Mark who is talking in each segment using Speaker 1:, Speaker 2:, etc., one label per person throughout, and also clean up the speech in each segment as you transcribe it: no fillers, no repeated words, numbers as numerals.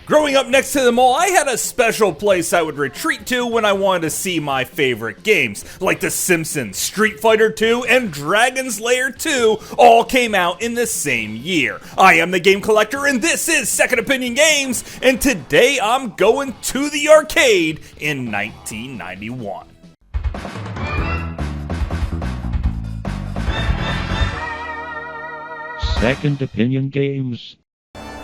Speaker 1: Growing up next to them all, I had a special place I would retreat to when I wanted to see my favorite games, like The Simpsons, Street Fighter 2, and Dragon's Lair 2 all came out in the same year. I am the Game Collector, and this is Second Opinion Games, and today I'm going to the arcade in 1991.
Speaker 2: Second Opinion Games.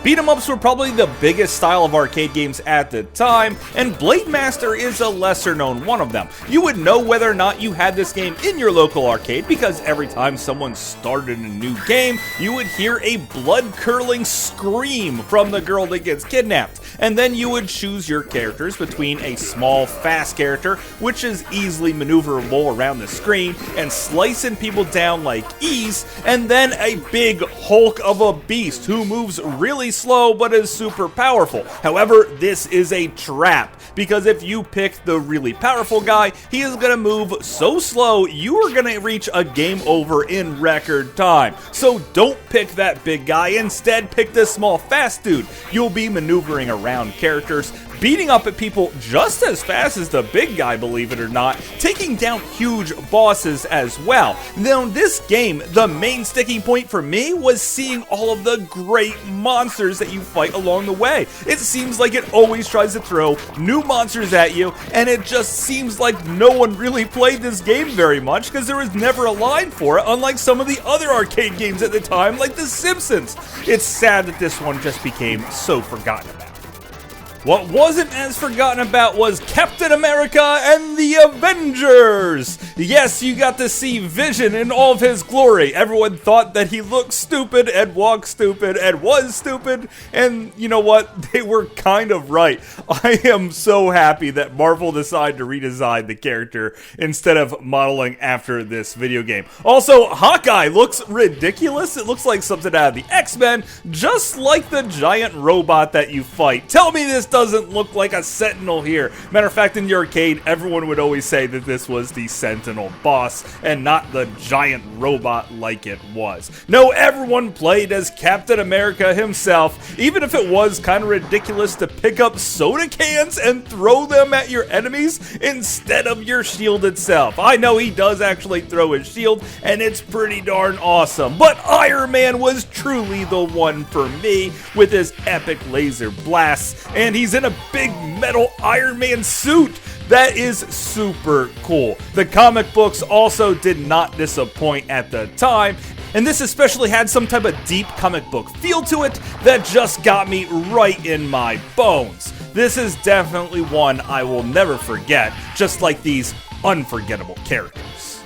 Speaker 1: Beat-em-ups were probably the biggest style of arcade games at the time, and Blade Master is a lesser-known one of them. You would know whether or not you had this game in your local arcade because every time someone started a new game, you would hear a blood-curdling scream from the girl that gets kidnapped. And then you would choose your characters between a small, fast character, which is easily maneuverable around the screen, and slicing people down like ease, and then a big hulk of a beast who moves really slow but is super powerful. However, this is a trap, because if you pick the really powerful guy, he is going to move so slow you are going to reach a game over in record time. So don't pick that big guy, instead pick this small fast dude. You'll be maneuvering around characters, beating up at people just as fast as the big guy, believe it or not, taking down huge bosses as well. Now in this game, the main sticking point for me was seeing all of the great monsters that you fight along the way. It seems like it always tries to throw new monsters at you, and it just seems like no one really played this game very much because there was never a line for it, unlike some of the other arcade games at the time like The Simpsons. It's sad that this one just became so forgotten about. What wasn't as forgotten about was Captain America and the Avengers! Yes, you got to see Vision in all of his glory. Everyone thought that he looked stupid and walked stupid and was stupid, and you know what? They were kind of right. I am so happy that Marvel decided to redesign the character instead of modeling after this video game. Also, Hawkeye looks ridiculous. It looks like something out of the X-Men, just like the giant robot that you fight. Tell me this doesn't look like a Sentinel here. Matter of fact, in the arcade, everyone would always say that this was the Sentinel boss and not the giant robot like it was. No, everyone played as Captain America himself, even if it was kind of ridiculous to pick up soda cans and throw them at your enemies instead of your shield itself. I know he does actually throw his shield, and it's pretty darn awesome, but Iron Man was truly the one for me with his epic laser blasts, and he's in a big metal Iron Man suit. That is super cool. The comic books also did not disappoint at the time, and this especially had some type of deep comic book feel to it that just got me right in my bones. This is definitely one I will never forget, just like these unforgettable characters.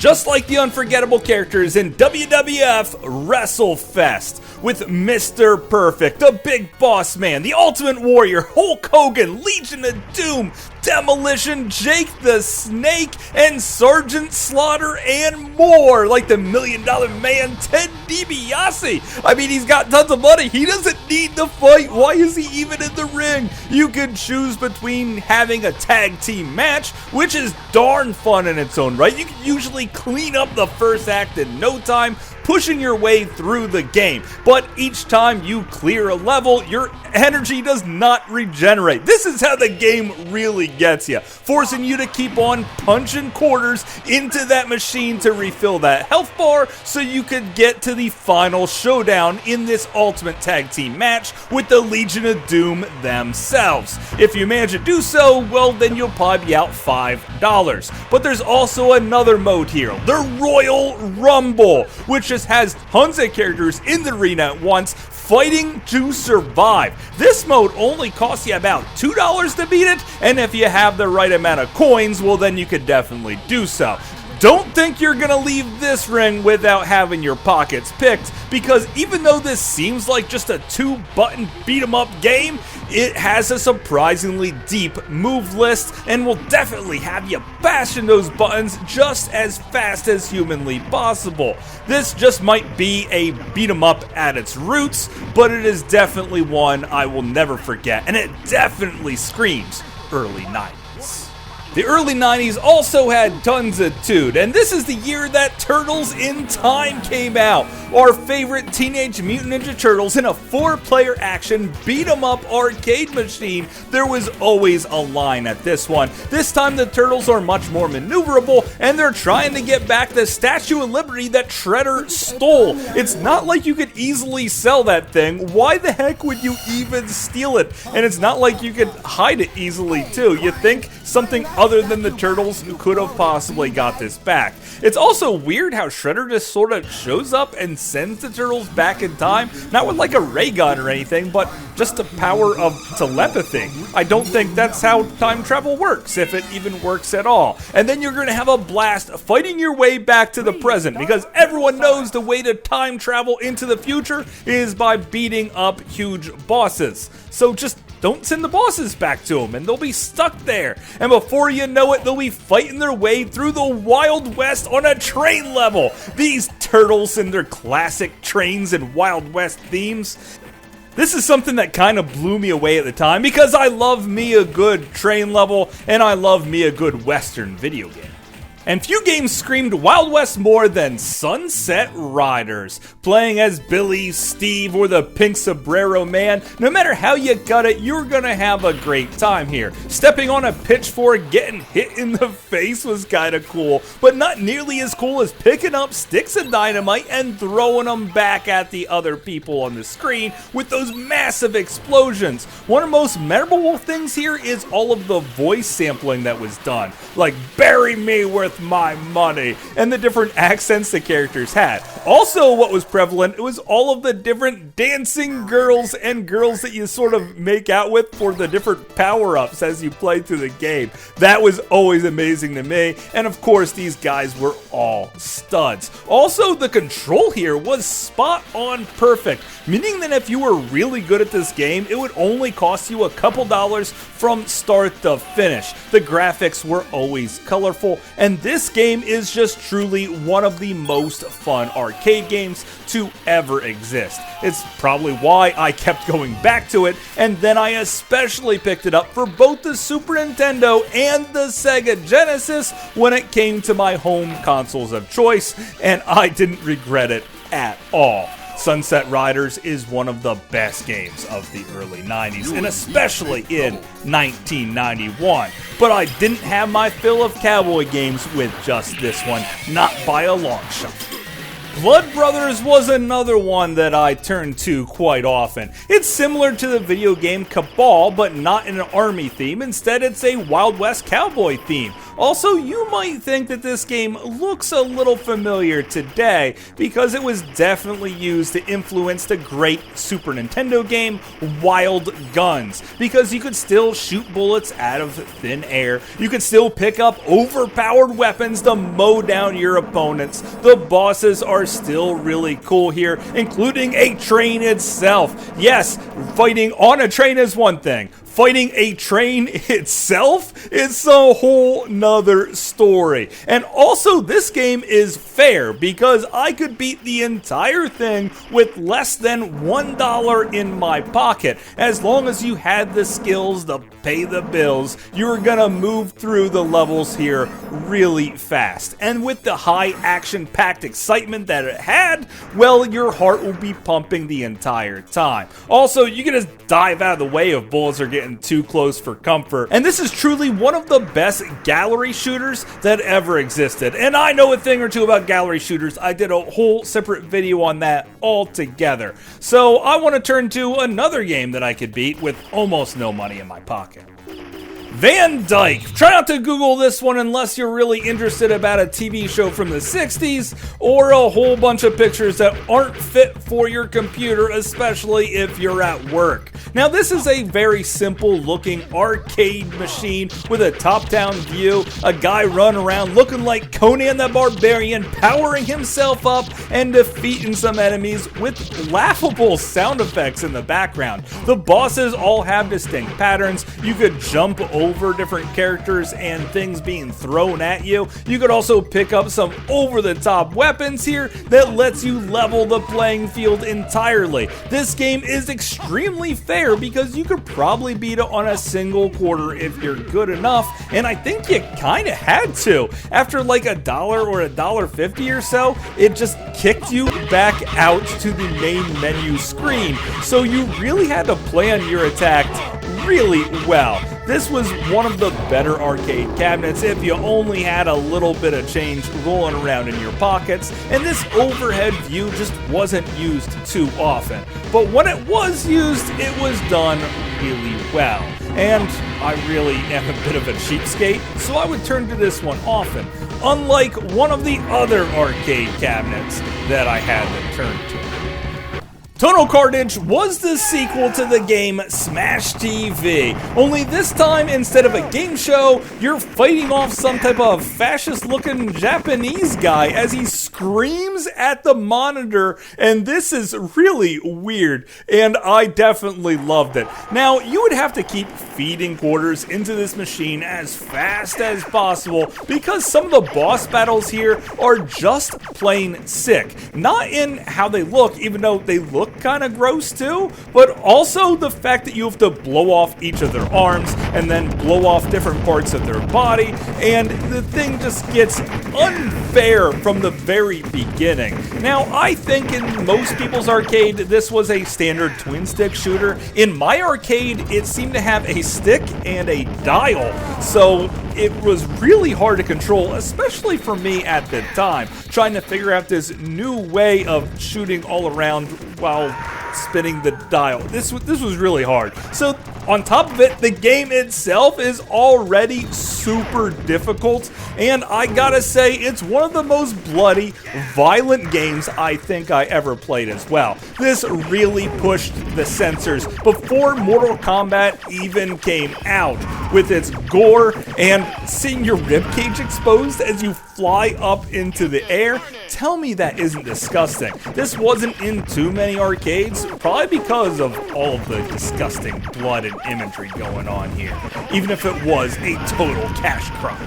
Speaker 1: Just like the unforgettable characters in WWF WrestleFest, with Mr. Perfect, the Big Boss Man, the Ultimate Warrior, Hulk Hogan, Legion of Doom, Demolition, Jake the Snake, and Sergeant Slaughter, and more, like the $1 Million Man, Ted DiBiase. I mean, he's got tons of money. He doesn't need to fight. Why is he even in the ring? You can choose between having a tag team match, which is darn fun in its own right. You can usually clean up the first act in no time, pushing your way through the game. But each time you clear a level, your energy does not regenerate. This is how the game really gets you, forcing you to keep on punching quarters into that machine to refill that health bar so you could get to the final showdown in this ultimate tag team match with the Legion of Doom themselves. If you manage to do so, well, then you'll probably be out $5. But there's also another mode here, the Royal Rumble, which just has tons of characters in the arena at once, fighting to survive. This mode only costs you about $2 to beat it, and if you have the right amount of coins, well then you could definitely do so. Don't think you're gonna leave this ring without having your pockets picked, because even though this seems like just a 2-button beat-em-up game, it has a surprisingly deep move list and will definitely have you bashing those buttons just as fast as humanly possible. This just might be a beat-em-up at its roots, but it is definitely one I will never forget, and it definitely screams early 90s. The early 90s also had tons of toot, and this is the year that Turtles in Time came out. Our favorite Teenage Mutant Ninja Turtles in a 4-player action beat-em-up arcade machine. There was always a line at this one. This time the Turtles are much more maneuverable, and they're trying to get back the Statue of Liberty that Shredder stole. It's not like you could easily sell that thing. Why the heck would you even steal it? And it's not like you could hide it easily too. You think something other than the Turtles who could have possibly got this back. It's also weird how Shredder just sort of shows up and sends the Turtles back in time, not with like a ray gun or anything, but just the power of telepathy. I don't think that's how time travel works, if it even works at all. And then you're going to have a blast fighting your way back to the present, because everyone knows the way to time travel into the future is by beating up huge bosses. So just don't send the bosses back to them, and they'll be stuck there. And before you know it, they'll be fighting their way through the Wild West on a train level. These Turtles and their classic trains and Wild West themes. This is something that kind of blew me away at the time, because I love me a good train level, and I love me a good Western video game. And few games screamed Wild West more than Sunset Riders. Playing as Billy, Steve, or the Pink Sombrero Man, no matter how you cut it, you're gonna have a great time here. Stepping on a pitchfork, getting hit in the face was kinda cool, but not nearly as cool as picking up sticks of dynamite and throwing them back at the other people on the screen with those massive explosions. One of the most memorable things here is all of the voice sampling that was done. Like, bury me with my money, and the different accents the characters had. Also, what was prevalent, it was all of the different dancing girls and girls that you sort of make out with for the different power-ups as you play through the game. That was always amazing to me, and of course these guys were all studs. Also, the control here was spot on perfect, meaning that if you were really good at this game, it would only cost you a couple dollars from start to finish. The graphics were always colorful, and this game is just truly one of the most fun arcade games to ever exist. It's probably why I kept going back to it, and then I especially picked it up for both the Super Nintendo and the Sega Genesis when it came to my home consoles of choice, and I didn't regret it at all. Sunset Riders is one of the best games of the early 90s, and especially in 1991. But I didn't have my fill of cowboy games with just this one, not by a long shot. Blood Brothers was another one that I turned to quite often. It's similar to the video game Cabal, but not in an army theme. Instead, it's a Wild West cowboy theme. Also, you might think that this game looks a little familiar today, because it was definitely used to influence the great Super Nintendo game Wild Guns, because you could still shoot bullets out of thin air, you could still pick up overpowered weapons to mow down your opponents. The bosses are still really cool here, including a train itself. Yes, fighting on a train is one thing. Fighting a train itself is a whole nother story. And also, this game is fair, because I could beat the entire thing with less than $1 in my pocket. As long as you had the skills to pay the bills, you're gonna move through the levels here really fast. And with the high action-packed excitement that it had, well, your heart will be pumping the entire time. Also, you can just dive out of the way if bullets are getting too close for comfort. And this is truly one of the best gallery shooters that ever existed. And I know a thing or two about gallery shooters. I did a whole separate video on that altogether. So I want to turn to another game that I could beat with almost no money in my pocket. Van Dyke. Try not to Google this one unless you're really interested about a TV show from the 60s or a whole bunch of pictures that aren't fit for your computer, especially if you're at work. Now, this is a very simple looking arcade machine with a top-down view, a guy running around looking like Conan the Barbarian, powering himself up and defeating some enemies with laughable sound effects in the background. The bosses all have distinct patterns. You could jump over over different characters and things being thrown at you. You could also pick up some over-the-top weapons here that lets you level the playing field entirely. This game is extremely fair because you could probably beat it on a single quarter if you're good enough, and I think you kinda had to. After like $1 or $1.50 or so, it just kicked you back out to the main menu screen, so you really had to plan your attack really well. This was one of the better arcade cabinets if you only had a little bit of change rolling around in your pockets, and this overhead view just wasn't used too often. But when it was used, it was done really well. And I really am a bit of a cheapskate, so I would turn to this one often, unlike one of the other arcade cabinets that I had to turn to. Tonal Cartage was the sequel to the game Smash TV, only this time instead of a game show, you're fighting off some type of fascist-looking Japanese guy as he screams at the monitor, and this is really weird, and I definitely loved it. Now, you would have to keep feeding quarters into this machine as fast as possible because some of the boss battles here are just plain sick. Not in how they look, even though they look kind of gross too, but also the fact that you have to blow off each of their arms and then blow off different parts of their body, and the thing just gets unfair from the very beginning. Now, I think in most people's arcade, this was a standard twin stick shooter. In my arcade, it seemed to have a stick and a dial, so it was really hard to control, especially for me at the time, trying to figure out this new way of shooting all around while spinning the dial. This was really hard. So on top of it, the game itself is already super difficult, and I gotta say, it's one of the most bloody, violent games I think I ever played as well. This really pushed the censors before Mortal Kombat even came out, with its gore and seeing your ribcage exposed as you fly up into the air. Tell me that isn't disgusting. This wasn't in too many arcades, probably because of all of the disgusting blood and imagery going on here, even if it was a total cash crop.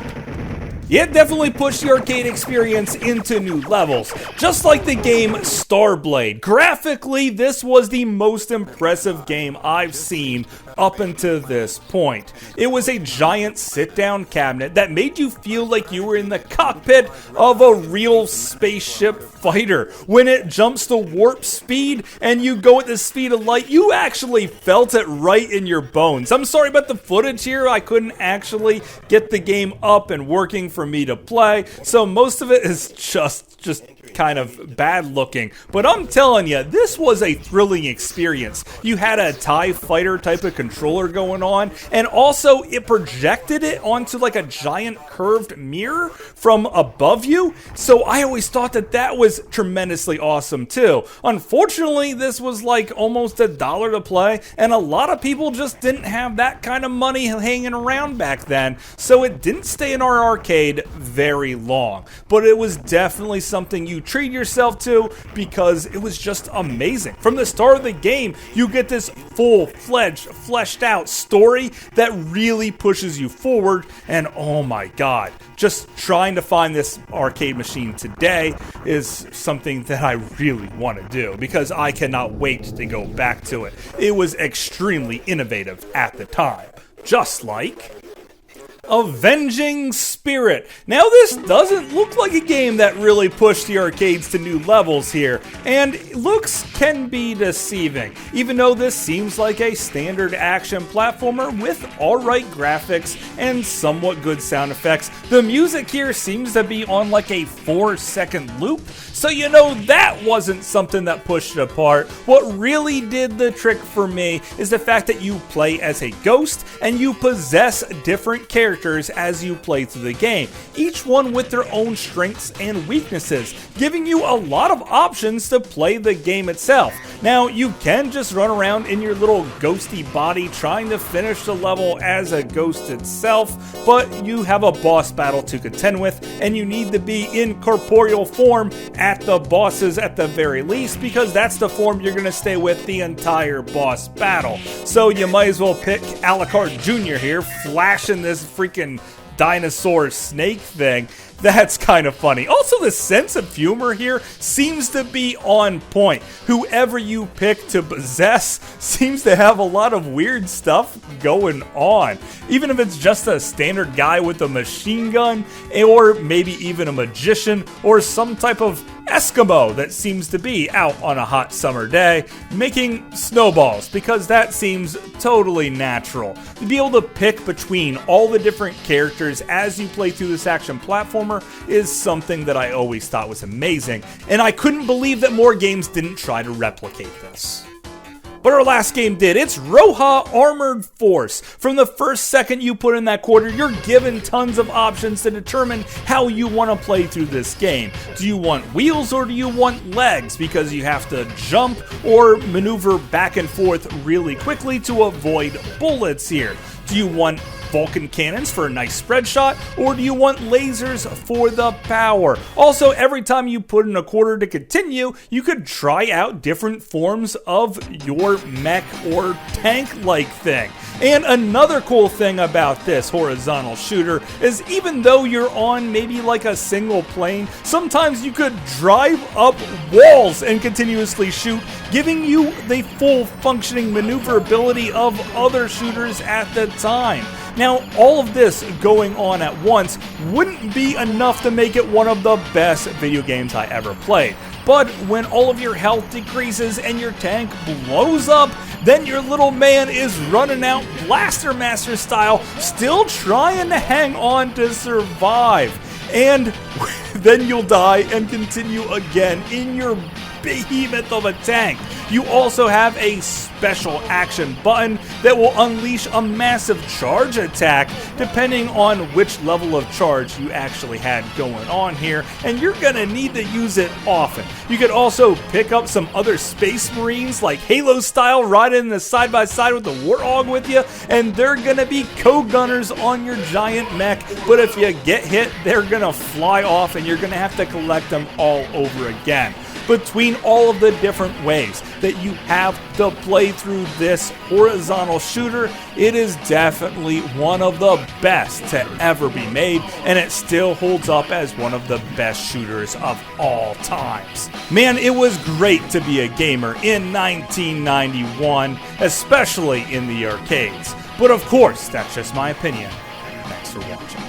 Speaker 1: It definitely pushed the arcade experience into new levels, just like the game Starblade. Graphically, this was the most impressive game I've seen up until this point. It was a giant sit-down cabinet that made you feel like you were in the cockpit of a real spaceship fighter. When it jumps to warp speed and you go at the speed of light, you actually felt it right in your bones. I'm sorry about the footage here. I couldn't actually get the game up and working for me to play, so most of it is just kind of bad looking, but I'm telling you, this was a thrilling experience. You had a TIE fighter type of controller going on, and also it projected it onto like a giant curved mirror from above you, so I always thought that that was tremendously awesome too. Unfortunately, this was like almost $1 to play, and a lot of people just didn't have that kind of money hanging around back then, so it didn't stay in our arcade very long, but it was definitely something you treat yourself to because it was just amazing. From the start of the game, you get this full-fledged, fleshed out story that really pushes you forward, and oh my god, just trying to find this arcade machine today is something that I really want to do because I cannot wait to go back to it. It was extremely innovative at the time, just like Avenging Spirit. Now, this doesn't look like a game that really pushed the arcades to new levels here, and looks can be deceiving. Even though this seems like a standard action platformer with alright graphics and somewhat good sound effects, the music here seems to be on like a 4-second loop, so you know that wasn't something that pushed it apart. What really did the trick for me is the fact that you play as a ghost and you possess different characters characters as you play through the game, each one with their own strengths and weaknesses, giving you a lot of options to play the game itself. Now, you can just run around in your little ghosty body trying to finish the level as a ghost itself, but you have a boss battle to contend with, and you need to be in corporeal form at the bosses at the very least, because that's the form you're going to stay with the entire boss battle. So you might as well pick Alucard Jr. here, flashing this freaking dinosaur snake thing. That's kind of funny. Also, the sense of humor here seems to be on point. Whoever you pick to possess seems to have a lot of weird stuff going on. Even if it's just a standard guy with a machine gun, or maybe even a magician, or some type of Eskimo that seems to be out on a hot summer day making snowballs, because that seems totally natural. To be able to pick between all the different characters as you play through this action platformer is something that I always thought was amazing, and I couldn't believe that more games didn't try to replicate this. But our last game did. It's Roja Armored Force. From the first second you put in that quarter, you're given tons of options to determine how you want to play through this game. Do you want wheels or do you want legs? Because you have to jump or maneuver back and forth really quickly to avoid bullets here. Do you want Vulcan cannons for a nice spread shot, or do you want lasers for the power? Also, every time you put in a quarter to continue, you could try out different forms of your mech or tank-like thing. And another cool thing about this horizontal shooter is even though you're on maybe like a single plane, sometimes you could drive up walls and continuously shoot, giving you the full functioning maneuverability of other shooters at the time. Now, all of this going on at once wouldn't be enough to make it one of the best video games I ever played. But when all of your health decreases and your tank blows up, then your little man is running out Blaster Master style, still trying to hang on to survive. And then you'll die and continue again in your behemoth of a tank. You also have a special action button that will unleash a massive charge attack depending on which level of charge you actually had going on here, and you're gonna need to use it often. You could also pick up some other Space Marines like Halo style riding in the side by side with the Warthog with you, and they're gonna be co-gunners on your giant mech, but if you get hit, they're gonna fly off and you're gonna have to collect them all over again. Between all of the different ways that you have to play through this horizontal shooter, it is definitely one of the best to ever be made, and it still holds up as one of the best shooters of all times. Man, it was great to be a gamer in 1991, especially in the arcades. But of course, that's just my opinion. Thanks for watching.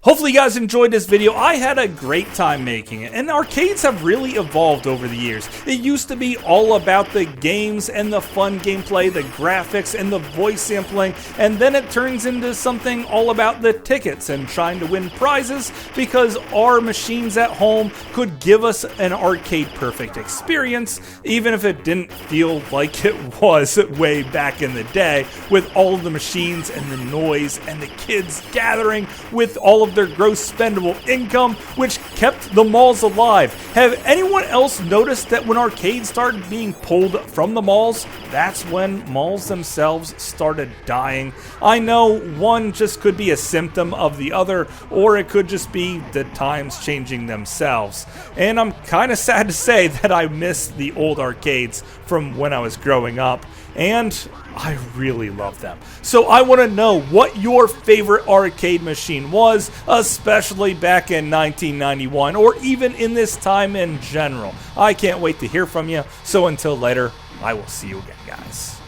Speaker 1: Hopefully you guys enjoyed this video. I had a great time making it, and arcades have really evolved over the years. It used to be all about the games and the fun gameplay, the graphics and the voice sampling, and then it turns into something all about the tickets and trying to win prizes because our machines at home could give us an arcade perfect experience, even if it didn't feel like it was way back in the day, with all of the machines and the noise and the kids gathering with all of their gross spendable income, which kept the malls alive. Have anyone else noticed that when arcades started being pulled from the malls, that's when malls themselves started dying? I know one just could be a symptom of the other, or it could just be the times changing themselves. And I'm kind of sad to say that I miss the old arcades from when I was growing up, and I really love them. So I want to know what your favorite arcade machine was, especially back in 1991, or even in this time in general. I can't wait to hear from you. So until later, I will see you again, guys.